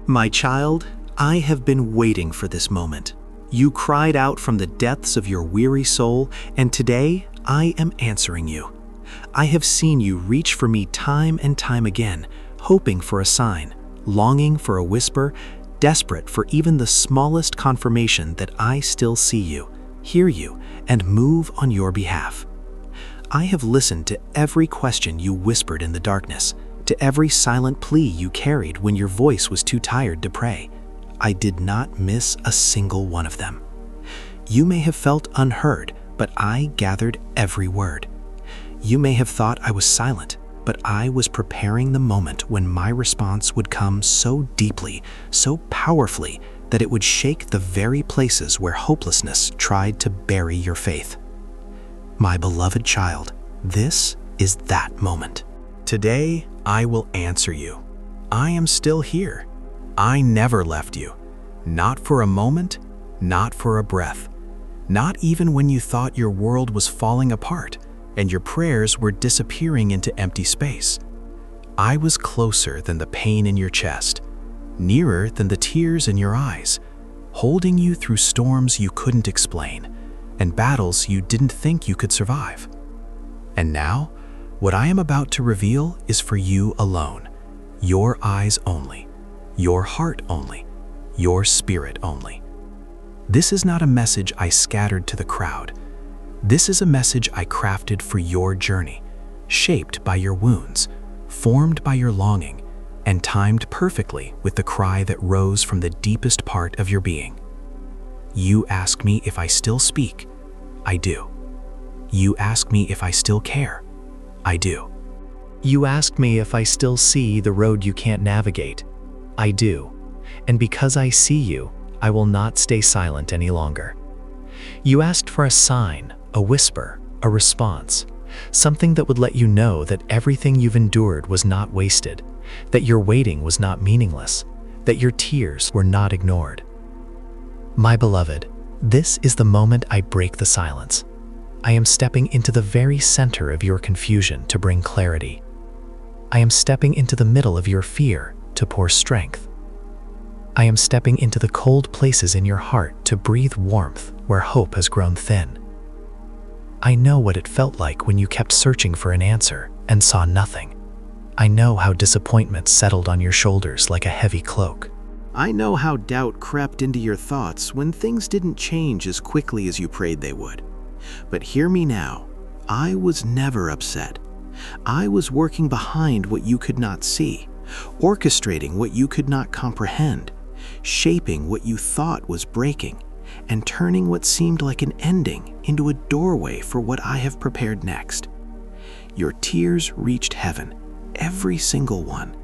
My child, I have been waiting for this moment. You cried out from the depths of your weary soul, and today I am answering you. I have seen you reach for me time and time again, hoping for a sign, longing for a whisper, desperate for even the smallest confirmation that I still see you, hear you, and move on your behalf. I have listened to every question you whispered in the darkness, to every silent plea you carried when your voice was too tired to pray. I did not miss a single one of them. You may have felt unheard, but I gathered every word. You may have thought I was silent, but I was preparing the moment when my response would come so deeply, so powerfully, that it would shake the very places where hopelessness tried to bury your faith. My beloved child, this is that moment. Today, I will answer you. I am still here. I never left you. Not for a moment, not for a breath. Not even when you thought your world was falling apart and your prayers were disappearing into empty space. I was closer than the pain in your chest, nearer than the tears in your eyes, holding you through storms you couldn't explain and battles you didn't think you could survive. And now, what I am about to reveal is for you alone, your eyes only, your heart only, your spirit only. This is not a message I scattered to the crowd. This is a message I crafted for your journey, shaped by your wounds, formed by your longing, and timed perfectly with the cry that rose from the deepest part of your being. You ask me if I still speak. I do. You ask me if I still care. I do. You ask me if I still see the road you can't navigate. I do. And because I see you, I will not stay silent any longer. You asked for a sign, a whisper, a response, something that would let you know that everything you've endured was not wasted, that your waiting was not meaningless, that your tears were not ignored. My beloved, this is the moment I break the silence. I am stepping into the very center of your confusion to bring clarity. I am stepping into the middle of your fear to pour strength. I am stepping into the cold places in your heart to breathe warmth where hope has grown thin. I know what it felt like when you kept searching for an answer and saw nothing. I know how disappointment settled on your shoulders like a heavy cloak. I know how doubt crept into your thoughts when things didn't change as quickly as you prayed they would. But hear me now, I was never upset. I was working behind what you could not see, orchestrating what you could not comprehend, shaping what you thought was breaking, and turning what seemed like an ending into a doorway for what I have prepared next. Your tears reached heaven, every single one.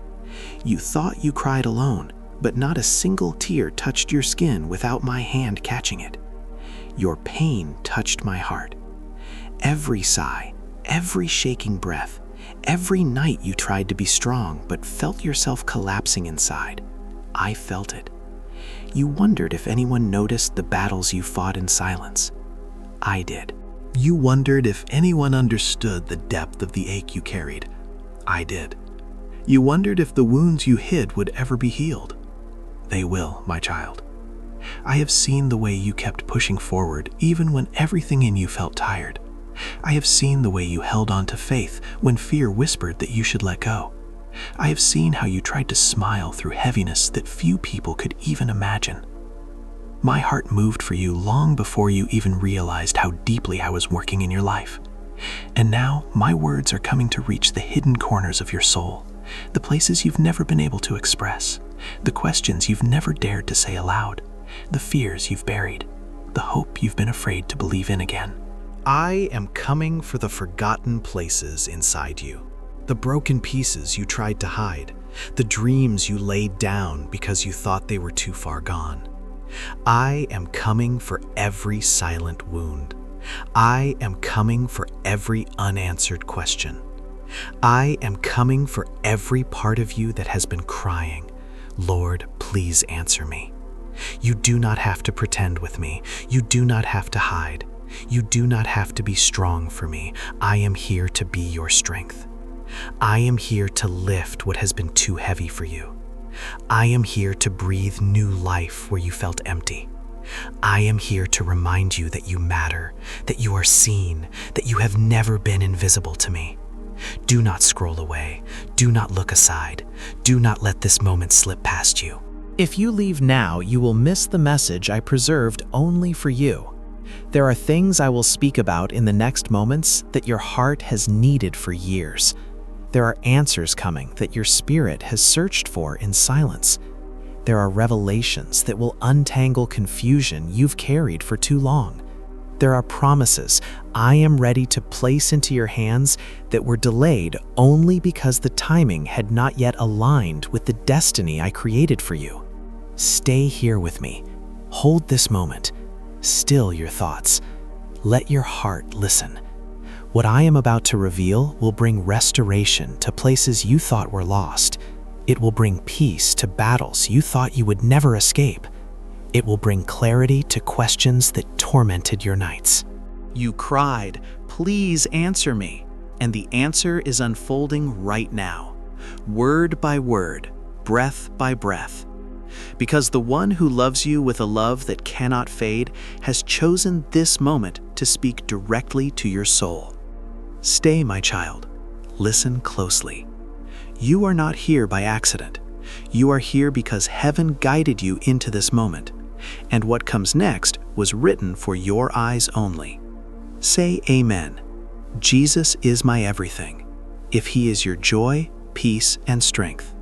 You thought you cried alone, but not a single tear touched your skin without my hand catching it. Your pain touched my heart. Every sigh, every shaking breath, every night you tried to be strong but felt yourself collapsing inside, I felt it. You wondered if anyone noticed the battles you fought in silence. I did. You wondered if anyone understood the depth of the ache you carried. I did. You wondered if the wounds you hid would ever be healed. They will, my child. I have seen the way you kept pushing forward even when everything in you felt tired. I have seen the way you held on to faith when fear whispered that you should let go. I have seen how you tried to smile through heaviness that few people could even imagine. My heart moved for you long before you even realized how deeply I was working in your life. And now my words are coming to reach the hidden corners of your soul, the places you've never been able to express, the questions you've never dared to say aloud, the fears you've buried, the hope you've been afraid to believe in again. I am coming for the forgotten places inside you, the broken pieces you tried to hide, the dreams you laid down because you thought they were too far gone. I am coming for every silent wound. I am coming for every unanswered question. I am coming for every part of you that has been crying, Lord, please answer me. You do not have to pretend with me. You do not have to hide. You do not have to be strong for me. I am here to be your strength. I am here to lift what has been too heavy for you. I am here to breathe new life where you felt empty. I am here to remind you that you matter, that you are seen, that you have never been invisible to me. Do not scroll away. Do not look aside. Do not let this moment slip past you. If you leave now, you will miss the message I preserved only for you. There are things I will speak about in the next moments that your heart has needed for years. There are answers coming that your spirit has searched for in silence. There are revelations that will untangle confusion you've carried for too long. There are promises I am ready to place into your hands that were delayed only because the timing had not yet aligned with the destiny I created for you. Stay here with me. Hold this moment. Still your thoughts. Let your heart listen. What I am about to reveal will bring restoration to places you thought were lost. It will bring peace to battles you thought you would never escape. It will bring clarity to questions that tormented your nights. You cried, "Please answer me," and the answer is unfolding right now, word by word, breath by breath. Because the one who loves you with a love that cannot fade has chosen this moment to speak directly to your soul. Stay, my child. Listen closely. You are not here by accident. You are here because heaven guided you into this moment, and what comes next was written for your eyes only. Say amen. Jesus is my everything, if he is your joy, peace, and strength.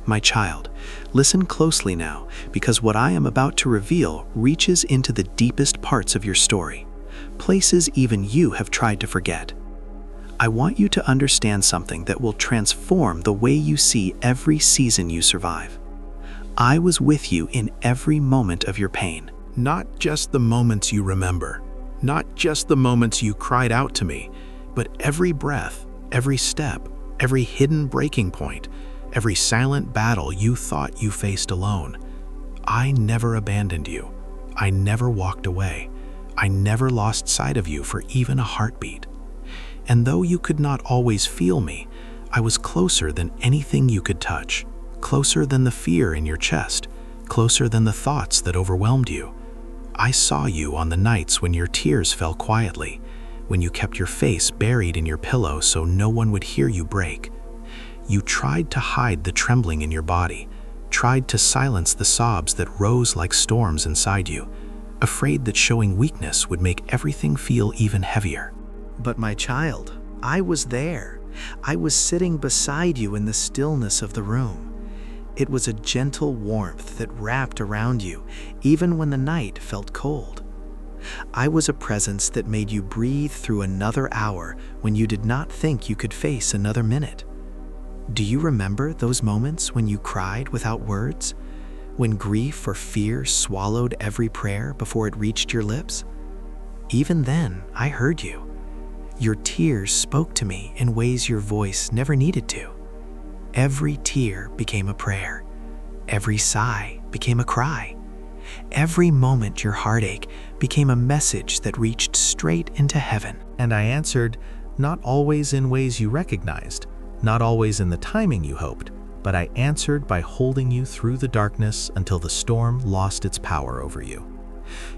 My child, listen closely now, because what I am about to reveal reaches into the deepest parts of your story, places even you have tried to forget. I want you to understand something that will transform the way you see every season you survive. I was with you in every moment of your pain. Not just the moments you remember, not just the moments you cried out to me, but every breath, every step, every hidden breaking point, every silent battle you thought you faced alone. I never abandoned you. I never walked away. I never lost sight of you for even a heartbeat. And though you could not always feel me, I was closer than anything you could touch, closer than the fear in your chest, closer than the thoughts that overwhelmed you. I saw you on the nights when your tears fell quietly, when you kept your face buried in your pillow so no one would hear you break. You tried to hide the trembling in your body, tried to silence the sobs that rose like storms inside you, afraid that showing weakness would make everything feel even heavier. But my child, I was there. I was sitting beside you in the stillness of the room. It was a gentle warmth that wrapped around you, even when the night felt cold. I was a presence that made you breathe through another hour when you did not think you could face another minute. Do you remember those moments when you cried without words? When grief or fear swallowed every prayer before it reached your lips? Even then, I heard you. Your tears spoke to me in ways your voice never needed to. Every tear became a prayer. Every sigh became a cry. Every moment your heartache became a message that reached straight into heaven. And I answered, not always in ways you recognized, not always in the timing you hoped, but I answered by holding you through the darkness until the storm lost its power over you.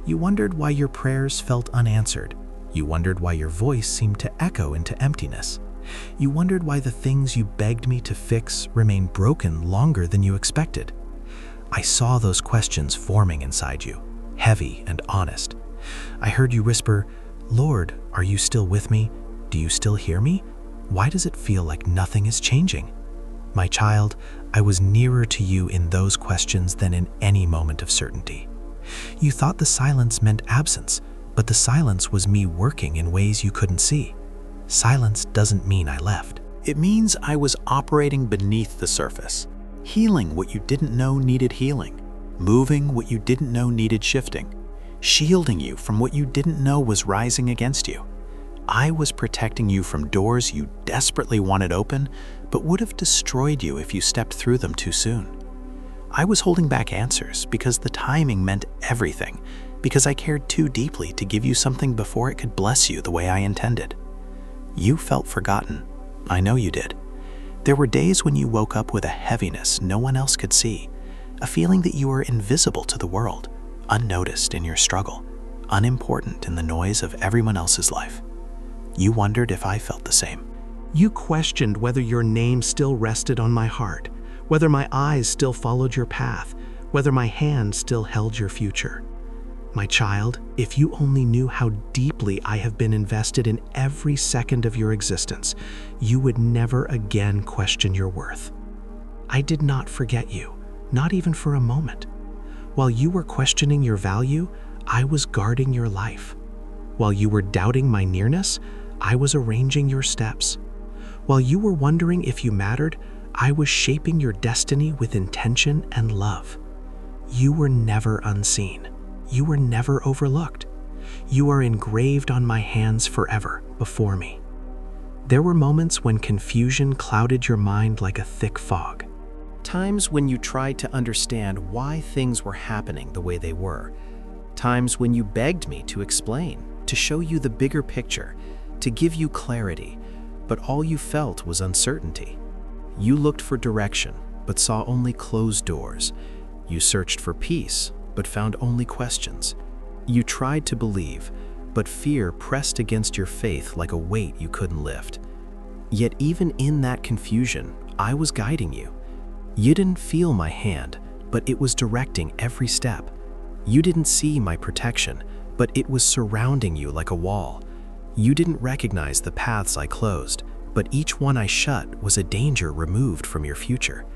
You wondered why your prayers felt unanswered. You wondered why your voice seemed to echo into emptiness. You wondered why the things you begged me to fix remained broken longer than you expected. I saw those questions forming inside you, heavy and honest. I heard you whisper, "Lord, are you still with me? Do you still hear me? Why does it feel like nothing is changing?" My child, I was nearer to you in those questions than in any moment of certainty. You thought the silence meant absence, but the silence was me working in ways you couldn't see. Silence doesn't mean I left. It means I was operating beneath the surface, healing what you didn't know needed healing, moving what you didn't know needed shifting, shielding you from what you didn't know was rising against you. I was protecting you from doors you desperately wanted open, but would have destroyed you if you stepped through them too soon. I was holding back answers because the timing meant everything, because I cared too deeply to give you something before it could bless you the way I intended. You felt forgotten. I know you did. There were days when you woke up with a heaviness no one else could see, a feeling that you were invisible to the world, unnoticed in your struggle, unimportant in the noise of everyone else's life. You wondered if I felt the same. You questioned whether your name still rested on my heart, whether my eyes still followed your path, whether my hand still held your future. My child, if you only knew how deeply I have been invested in every second of your existence, you would never again question your worth. I did not forget you, not even for a moment. While you were questioning your value, I was guarding your life. While you were doubting my nearness, I was arranging your steps. While you were wondering if you mattered, I was shaping your destiny with intention and love. You were never unseen. You were never overlooked. You are engraved on my hands forever before me. There were moments when confusion clouded your mind like a thick fog. Times when you tried to understand why things were happening the way they were. Times when you begged me to explain, to show you the bigger picture, to give you clarity, but all you felt was uncertainty. You looked for direction, but saw only closed doors. You searched for peace, but found only questions. You tried to believe, but fear pressed against your faith like a weight you couldn't lift. Yet even in that confusion, I was guiding you. You didn't feel my hand, but it was directing every step. You didn't see my protection, but it was surrounding you like a wall. You didn't recognize the paths I closed, but each one I shut was a danger removed from your future.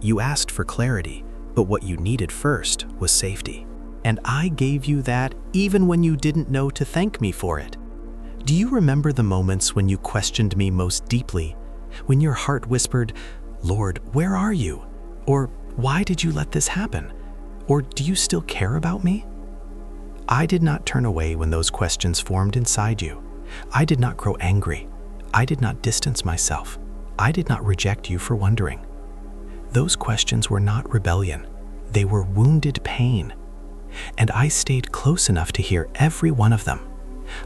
You asked for clarity, but what you needed first was safety. And I gave you that even when you didn't know to thank me for it. Do you remember the moments when you questioned me most deeply? When your heart whispered, "Lord, where are you?" Or, "Why did you let this happen?" Or, "Do you still care about me?" I did not turn away when those questions formed inside you. I did not grow angry. I did not distance myself. I did not reject you for wondering. Those questions were not rebellion. They were wounded pain. And I stayed close enough to hear every one of them.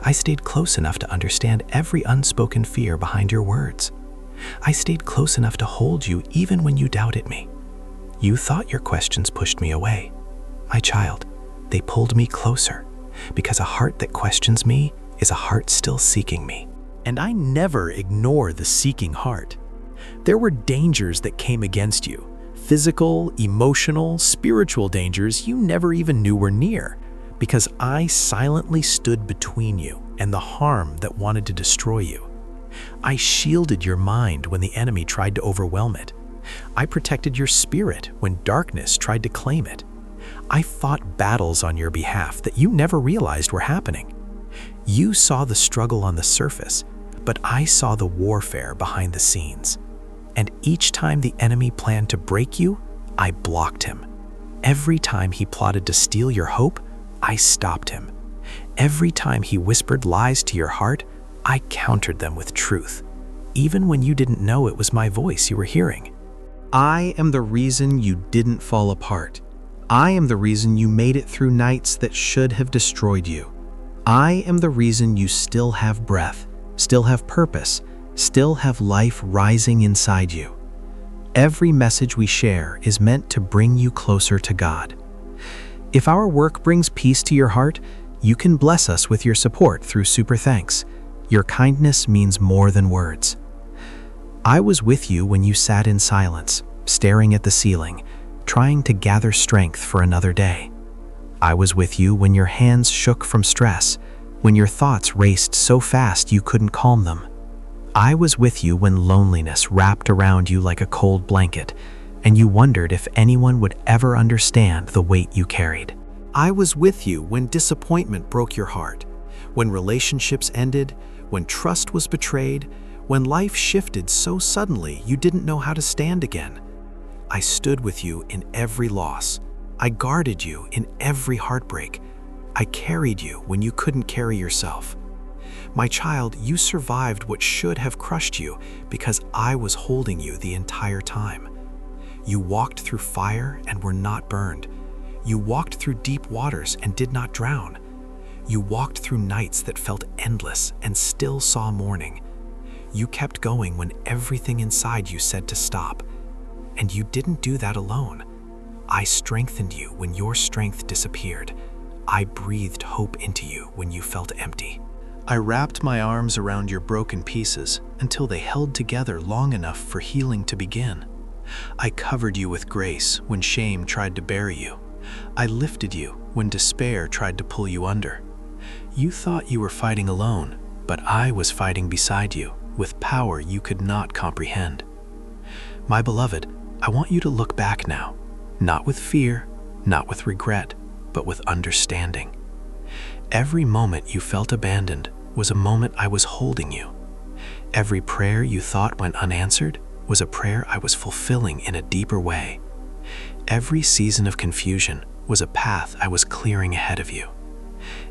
I stayed close enough to understand every unspoken fear behind your words. I stayed close enough to hold you even when you doubted me. You thought your questions pushed me away. My child, they pulled me closer, because a heart that questions me is a heart still seeking me. And I never ignore the seeking heart. There were dangers that came against you, physical, emotional, spiritual dangers you never even knew were near, because I silently stood between you and the harm that wanted to destroy you. I shielded your mind when the enemy tried to overwhelm it. I protected your spirit when darkness tried to claim it. I fought battles on your behalf that you never realized were happening. You saw the struggle on the surface, but I saw the warfare behind the scenes. And each time the enemy planned to break you, I blocked him. Every time he plotted to steal your hope, I stopped him. Every time he whispered lies to your heart, I countered them with truth, even when you didn't know it was my voice you were hearing. I am the reason you didn't fall apart. I am the reason you made it through nights that should have destroyed you. I am the reason you still have breath, still have purpose, still have life rising inside you. Every message we share is meant to bring you closer to God. If our work brings peace to your heart, you can bless us with your support through Super Thanks. Your kindness means more than words. I was with you when you sat in silence, staring at the ceiling, trying to gather strength for another day. I was with you when your hands shook from stress, when your thoughts raced so fast you couldn't calm them. I was with you when loneliness wrapped around you like a cold blanket, and you wondered if anyone would ever understand the weight you carried. I was with you when disappointment broke your heart, when relationships ended, when trust was betrayed, when life shifted so suddenly you didn't know how to stand again. I stood with you in every loss. I guarded you in every heartbreak. I carried you when you couldn't carry yourself. My child, you survived what should have crushed you because I was holding you the entire time. You walked through fire and were not burned. You walked through deep waters and did not drown. You walked through nights that felt endless and still saw morning. You kept going when everything inside you said to stop. And you didn't do that alone. I strengthened you when your strength disappeared. I breathed hope into you when you felt empty. I wrapped my arms around your broken pieces until they held together long enough for healing to begin. I covered you with grace when shame tried to bury you. I lifted you when despair tried to pull you under. You thought you were fighting alone, but I was fighting beside you with power you could not comprehend. My beloved, I want you to look back now, not with fear, not with regret, but with understanding. Every moment you felt abandoned was a moment I was holding you. Every prayer you thought went unanswered was a prayer I was fulfilling in a deeper way. Every season of confusion was a path I was clearing ahead of you.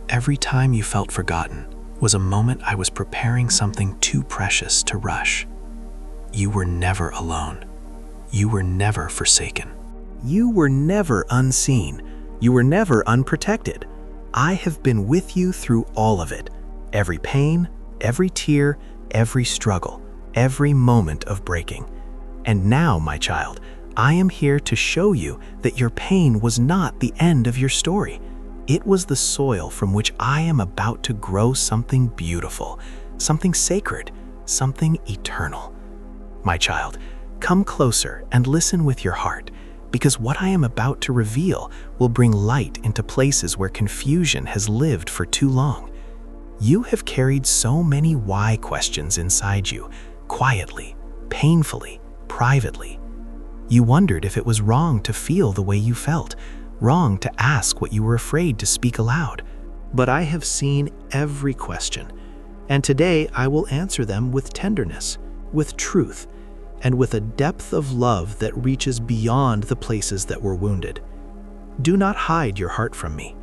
Every time you felt forgotten was a moment I was preparing something too precious to rush. You were never alone. You were never forsaken. You were never unseen. You were never unprotected. I have been with you through all of it. Every pain, every tear, every struggle, every moment of breaking. And now, my child, I am here to show you that your pain was not the end of your story. It was the soil from which I am about to grow something beautiful, something sacred, something eternal. My child, come closer and listen with your heart, because what I am about to reveal will bring light into places where confusion has lived for too long. You have carried so many why questions inside you, quietly, painfully, privately. You wondered if it was wrong to feel the way you felt, wrong to ask what you were afraid to speak aloud. But I have seen every question, and today I will answer them with tenderness, with truth, and with a depth of love that reaches beyond the places that were wounded. Do not hide your heart from me.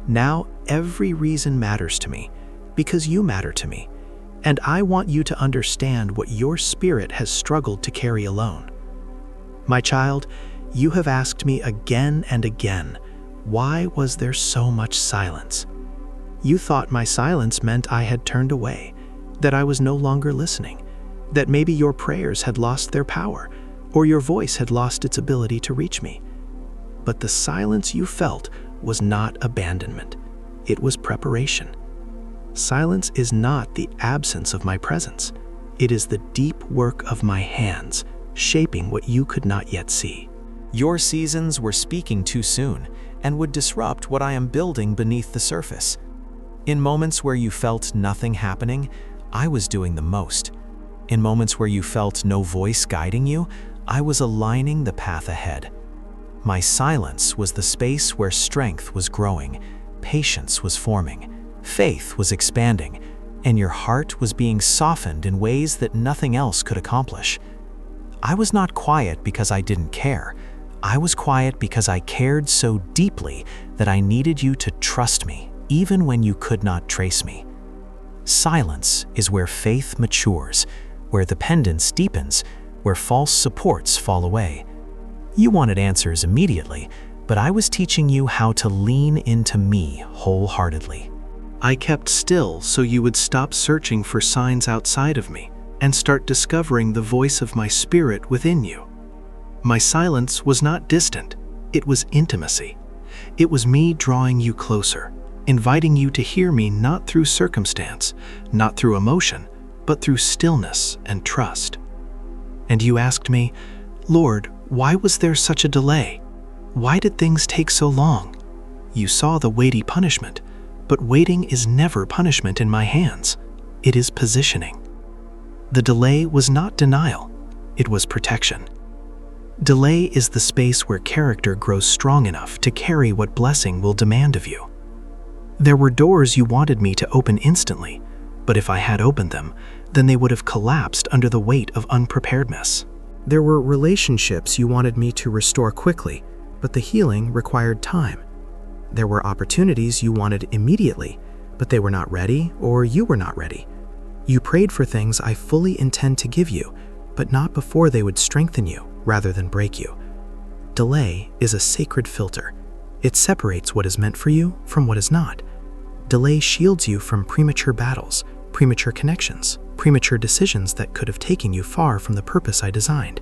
Now every reason matters to me, because you matter to me, and I want you to understand what your spirit has struggled to carry alone. My child, you have asked me again and again, why was there so much silence? You thought my silence meant I had turned away, that I was no longer listening, that maybe your prayers had lost their power, or your voice had lost its ability to reach me. But the silence you felt was not abandonment. It was preparation. Silence is not the absence of my presence. It is the deep work of my hands, shaping what you could not yet see. Your seasons were speaking too soon and would disrupt what I am building beneath the surface. In moments where you felt nothing happening, I was doing the most. In moments where you felt no voice guiding you, I was aligning the path ahead. My silence was the space where strength was growing, patience was forming, faith was expanding, and your heart was being softened in ways that nothing else could accomplish. I was not quiet because I didn't care. I was quiet because I cared so deeply that I needed you to trust me, even when you could not trace me. Silence is where faith matures, where dependence deepens, where false supports fall away. You wanted answers immediately, but I was teaching you how to lean into me wholeheartedly. I kept still so you would stop searching for signs outside of me and start discovering the voice of my spirit within you. My silence was not distant, it was intimacy. It was me drawing you closer, inviting you to hear me not through circumstance, not through emotion, but through stillness and trust. And you asked me, Lord, why was there such a delay? Why did things take so long? You saw the weighty punishment, but waiting is never punishment in my hands. It is positioning. The delay was not denial, it was protection. Delay is the space where character grows strong enough to carry what blessing will demand of you. There were doors you wanted me to open instantly, but if I had opened them, then they would have collapsed under the weight of unpreparedness. There were relationships you wanted me to restore quickly, but the healing required time. There were opportunities you wanted immediately, but they were not ready or you were not ready. You prayed for things I fully intend to give you, but not before they would strengthen you rather than break you. Delay is a sacred filter. It separates what is meant for you from what is not. Delay shields you from premature battles, premature connections, premature decisions that could have taken you far from the purpose I designed.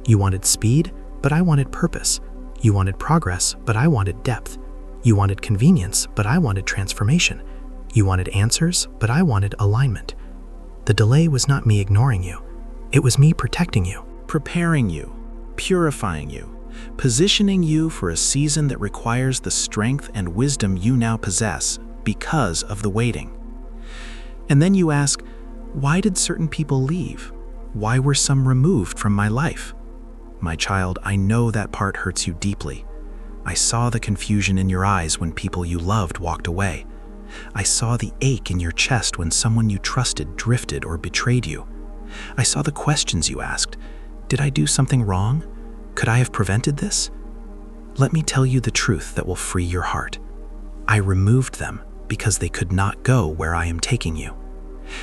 You wanted speed, but I wanted purpose. You wanted progress, but I wanted depth. You wanted convenience, but I wanted transformation. You wanted answers, but I wanted alignment. The delay was not me ignoring you. It was me protecting you, Preparing you, purifying you, positioning you for a season that requires the strength and wisdom you now possess because of the waiting. And then you ask, why did certain people leave? Why were some removed from my life? My child, I know that part hurts you deeply. I saw the confusion in your eyes when people you loved walked away. I saw the ache in your chest when someone you trusted drifted or betrayed you. I saw the questions you asked. Did I do something wrong? Could I have prevented this? Let me tell you the truth that will free your heart. I removed them because they could not go where I am taking you.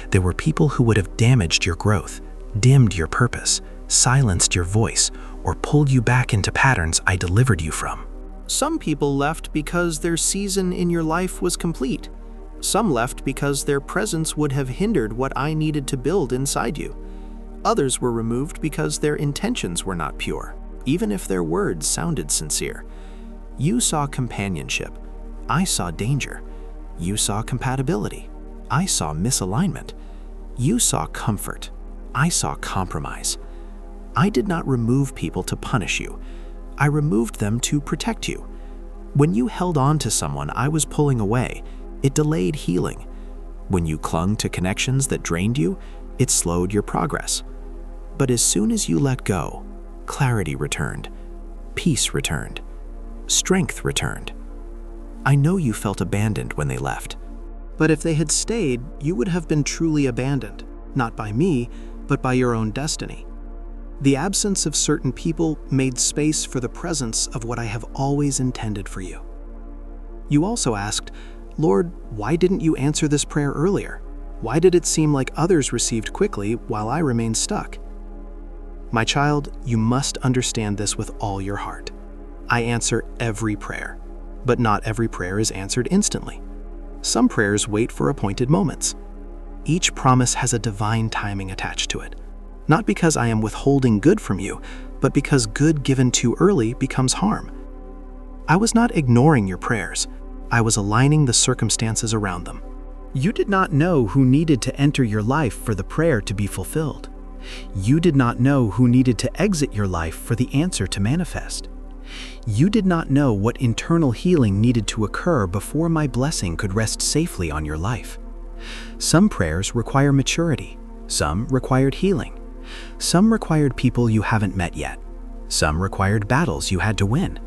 There were people who would have damaged your growth, dimmed your purpose, silenced your voice, or pulled you back into patterns I delivered you from. Some people left because their season in your life was complete. Some left because their presence would have hindered what I needed to build inside you. Others were removed because their intentions were not pure, even if their words sounded sincere. You saw companionship. I saw danger. You saw compatibility. I saw misalignment. You saw comfort. I saw compromise. I did not remove people to punish you. I removed them to protect you. When you held on to someone I was pulling away, it delayed healing. When you clung to connections that drained you, it slowed your progress. But as soon as you let go, clarity returned, peace returned, strength returned. I know you felt abandoned when they left. But if they had stayed, you would have been truly abandoned, not by me, but by your own destiny. The absence of certain people made space for the presence of what I have always intended for you. You also asked, Lord, why didn't you answer this prayer earlier? Why did it seem like others received quickly while I remained stuck? My child, you must understand this with all your heart. I answer every prayer, but not every prayer is answered instantly. Some prayers wait for appointed moments. Each promise has a divine timing attached to it. Not because I am withholding good from you, but because good given too early becomes harm. I was not ignoring your prayers. I was aligning the circumstances around them. You did not know who needed to enter your life for the prayer to be fulfilled. You did not know who needed to exit your life for the answer to manifest. You did not know what internal healing needed to occur before my blessing could rest safely on your life. Some prayers require maturity. Some required healing. Some required people you haven't met yet. Some required battles you had to win.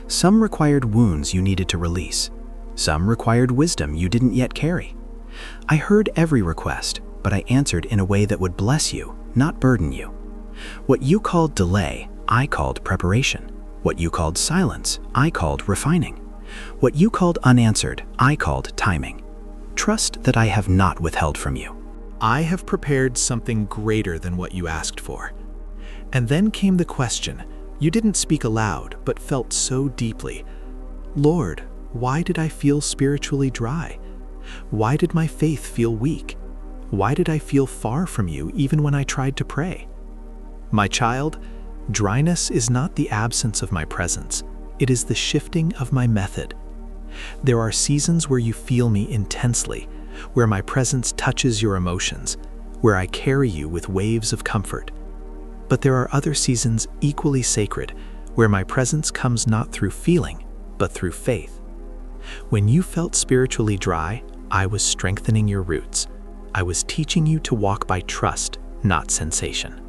Some required wounds you needed to release. Some required wisdom you didn't yet carry. I heard every request, but I answered in a way that would bless you, not burden you. What you called delay, I called preparation. What you called silence, I called refining. What you called unanswered, I called timing. Trust that I have not withheld from you. I have prepared something greater than what you asked for. And then came the question you didn't speak aloud, but felt so deeply. Lord, why did I feel spiritually dry? Why did my faith feel weak? Why did I feel far from you even when I tried to pray? My child, dryness is not the absence of my presence. It is the shifting of my method. There are seasons where you feel me intensely, where my presence touches your emotions, where I carry you with waves of comfort. But there are other seasons equally sacred, where my presence comes not through feeling, but through faith. When you felt spiritually dry, I was strengthening your roots. I was teaching you to walk by trust, not sensation.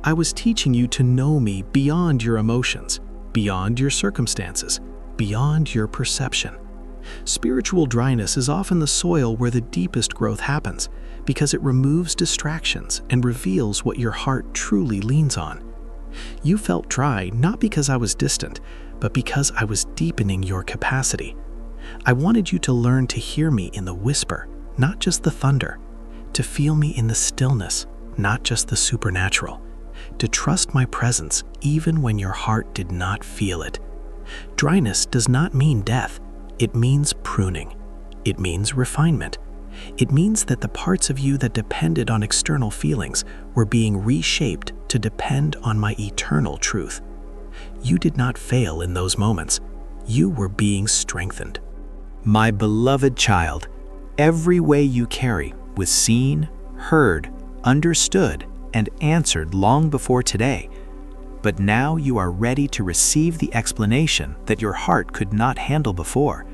I was teaching you to know me beyond your emotions, beyond your circumstances, beyond your perception. Spiritual dryness is often the soil where the deepest growth happens, because it removes distractions and reveals what your heart truly leans on. You felt dry not because I was distant, but because I was deepening your capacity. I wanted you to learn to hear me in the whisper, not just the thunder, to feel me in the stillness, not just the supernatural, to trust my presence even when your heart did not feel it. Dryness does not mean death. It means pruning. It means refinement. It means that the parts of you that depended on external feelings were being reshaped to depend on my eternal truth. You did not fail in those moments. You were being strengthened. My beloved child, every way you carry was seen, heard, understood, and answered long before today. But now you are ready to receive the explanation that your heart could not handle before.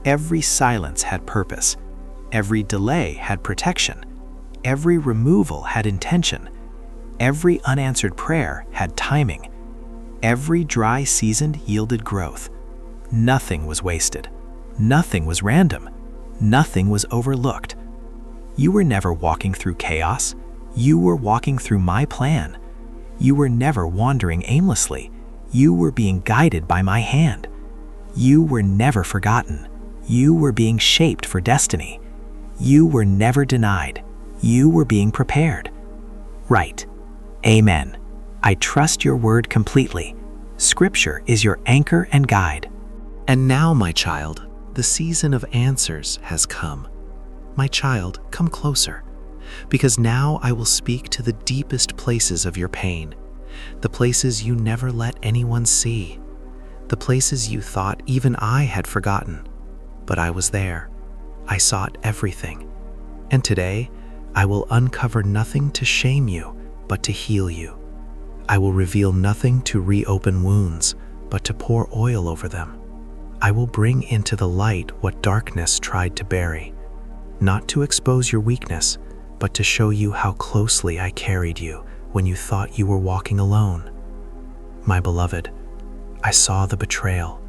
Every silence had purpose. Every delay had protection. Every removal had intention. Every unanswered prayer had timing. Every dry season yielded growth. Nothing was wasted. Nothing was random. Nothing was overlooked. You were never walking through chaos. You were walking through my plan. You were never wandering aimlessly. You were being guided by my hand. You were never forgotten. You were being shaped for destiny. You were never denied. You were being prepared. Right. Amen. I trust your word completely. Scripture is your anchor and guide. And now, my child, the season of answers has come. My child, come closer, because now I will speak to the deepest places of your pain, the places you never let anyone see, the places you thought even I had forgotten. But I was there. I sought everything. And today, I will uncover nothing to shame you, but to heal you. I will reveal nothing to reopen wounds, but to pour oil over them. I will bring into the light what darkness tried to bury, not to expose your weakness, but to show you how closely I carried you when you thought you were walking alone. My beloved, I saw the betrayal.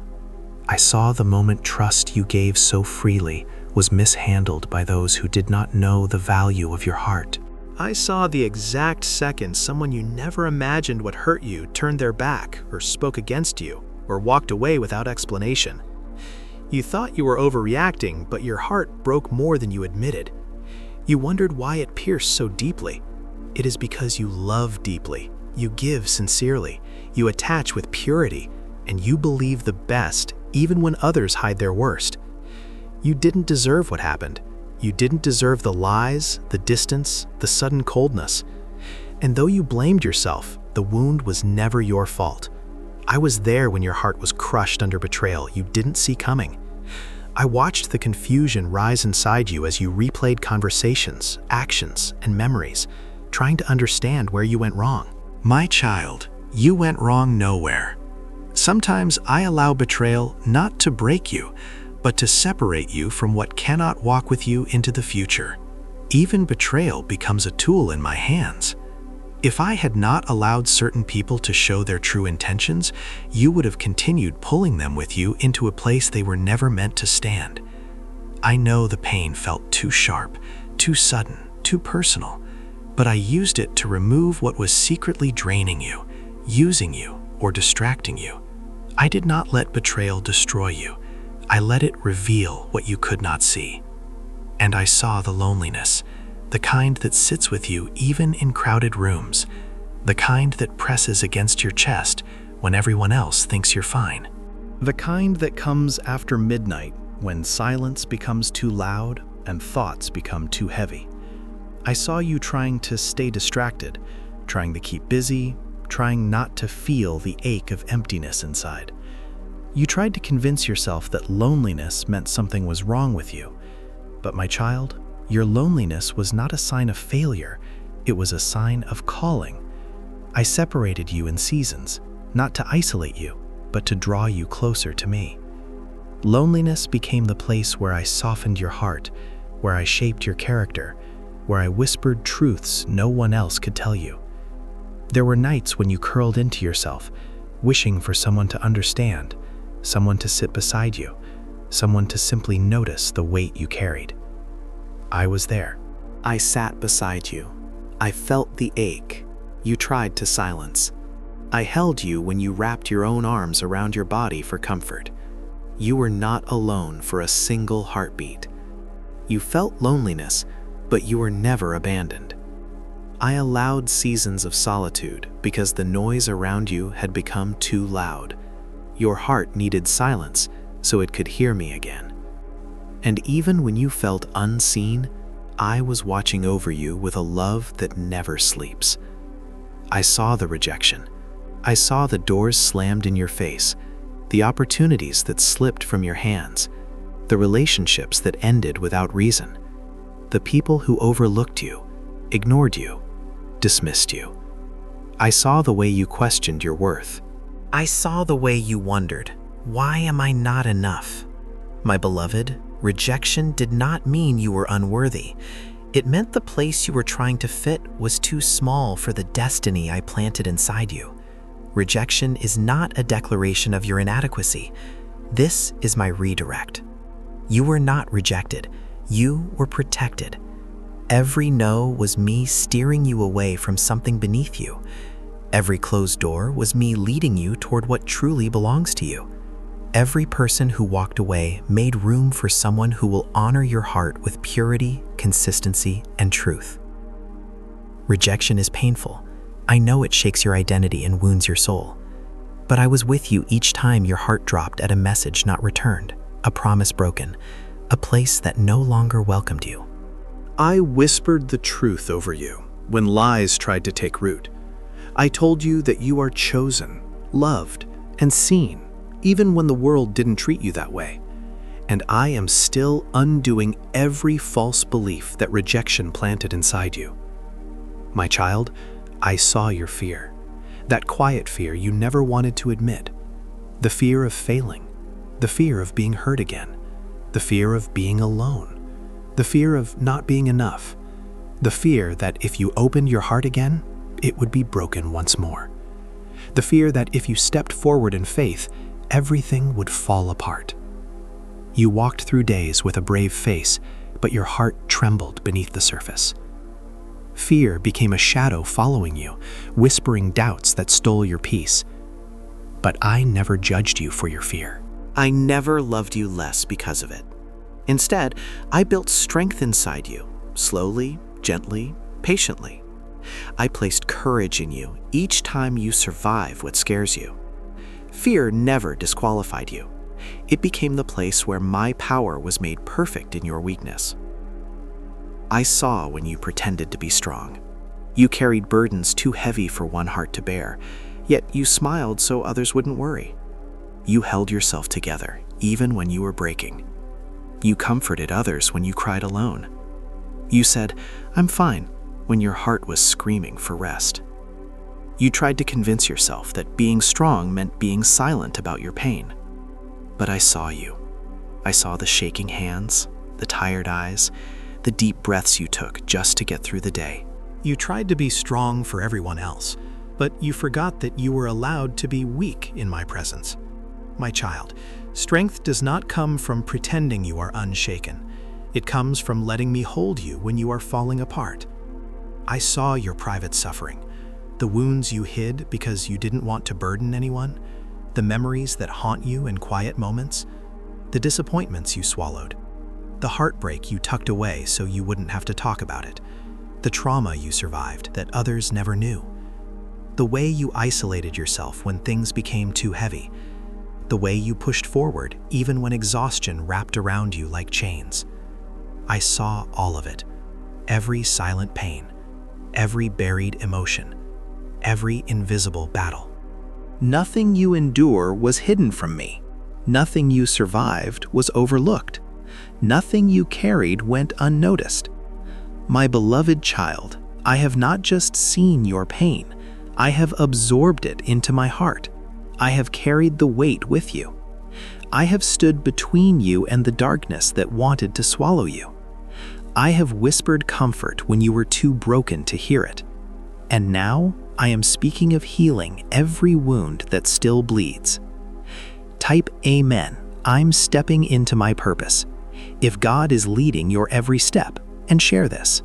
I saw the moment trust you gave so freely was mishandled by those who did not know the value of your heart. I saw the exact second someone you never imagined would hurt you turned their back or spoke against you or walked away without explanation. You thought you were overreacting, but your heart broke more than you admitted. You wondered why it pierced so deeply. It is because you love deeply, you give sincerely, you attach with purity, and you believe the best even when others hide their worst. You didn't deserve what happened. You didn't deserve the lies, the distance, the sudden coldness. And though you blamed yourself, the wound was never your fault. I was there when your heart was crushed under betrayal you didn't see coming. I watched the confusion rise inside you as you replayed conversations, actions, and memories, trying to understand where you went wrong. My child, you went wrong nowhere. Sometimes I allow betrayal not to break you, but to separate you from what cannot walk with you into the future. Even betrayal becomes a tool in my hands. If I had not allowed certain people to show their true intentions, you would have continued pulling them with you into a place they were never meant to stand. I know the pain felt too sharp, too sudden, too personal, but I used it to remove what was secretly draining you, using you, or distracting you. I did not let betrayal destroy you. I let it reveal what you could not see. And I saw the loneliness, the kind that sits with you even in crowded rooms, the kind that presses against your chest when everyone else thinks you're fine. The kind that comes after midnight when silence becomes too loud and thoughts become too heavy. I saw you trying to stay distracted, trying to keep busy, trying not to feel the ache of emptiness inside. You tried to convince yourself that loneliness meant something was wrong with you. But my child, your loneliness was not a sign of failure, it was a sign of calling. I separated you in seasons, not to isolate you, but to draw you closer to me. Loneliness became the place where I softened your heart, where I shaped your character, where I whispered truths no one else could tell you. There were nights when you curled into yourself, wishing for someone to understand, someone to sit beside you, someone to simply notice the weight you carried. I was there. I sat beside you. I felt the ache you tried to silence. I held you when you wrapped your own arms around your body for comfort. You were not alone for a single heartbeat. You felt loneliness, but you were never abandoned. I allowed seasons of solitude because the noise around you had become too loud. Your heart needed silence so it could hear me again. And even when you felt unseen, I was watching over you with a love that never sleeps. I saw the rejection. I saw the doors slammed in your face, the opportunities that slipped from your hands, the relationships that ended without reason, the people who overlooked you, ignored you, dismissed you. I saw the way you questioned your worth. I saw the way you wondered, why am I not enough? My beloved, rejection did not mean you were unworthy. It meant the place you were trying to fit was too small for the destiny I planted inside you. Rejection is not a declaration of your inadequacy. This is my redirect. You were not rejected. You were protected. Every no was me steering you away from something beneath you. Every closed door was me leading you toward what truly belongs to you. Every person who walked away made room for someone who will honor your heart with purity, consistency, and truth. Rejection is painful. I know it shakes your identity and wounds your soul. But I was with you each time your heart dropped at a message not returned, a promise broken, a place that no longer welcomed you. I whispered the truth over you when lies tried to take root. I told you that you are chosen, loved, and seen, even when the world didn't treat you that way. And I am still undoing every false belief that rejection planted inside you. My child, I saw your fear, that quiet fear you never wanted to admit, the fear of failing, the fear of being hurt again, the fear of being alone, the fear of not being enough, the fear that if you opened your heart again, it would be broken once more, the fear that if you stepped forward in faith, everything would fall apart. You walked through days with a brave face, but your heart trembled beneath the surface. Fear became a shadow following you, whispering doubts that stole your peace. But I never judged you for your fear. I never loved you less because of it. Instead, I built strength inside you, slowly, gently, patiently. I placed courage in you each time you survive what scares you. Fear never disqualified you. It became the place where my power was made perfect in your weakness. I saw when you pretended to be strong. You carried burdens too heavy for one heart to bear, yet you smiled so others wouldn't worry. You held yourself together, even when you were breaking. You comforted others when you cried alone. You said, "I'm fine," when your heart was screaming for rest. You tried to convince yourself that being strong meant being silent about your pain. But I saw you. I saw the shaking hands, the tired eyes, the deep breaths you took just to get through the day. You tried to be strong for everyone else, but you forgot that you were allowed to be weak in my presence. My child, strength does not come from pretending you are unshaken. It comes from letting me hold you when you are falling apart. I saw your private suffering, the wounds you hid because you didn't want to burden anyone, the memories that haunt you in quiet moments, the disappointments you swallowed, the heartbreak you tucked away so you wouldn't have to talk about it, the trauma you survived that others never knew, the way you isolated yourself when things became too heavy, the way you pushed forward even when exhaustion wrapped around you like chains. I saw all of it, every silent pain, every buried emotion, every invisible battle. Nothing you endure was hidden from me. Nothing you survived was overlooked. Nothing you carried went unnoticed. My beloved child, I have not just seen your pain, I have absorbed it into my heart. I have carried the weight with you. I have stood between you and the darkness that wanted to swallow you. I have whispered comfort when you were too broken to hear it. And now I am speaking of healing every wound that still bleeds. Type Amen. I'm stepping into my purpose. If God is leading your every step, and share this.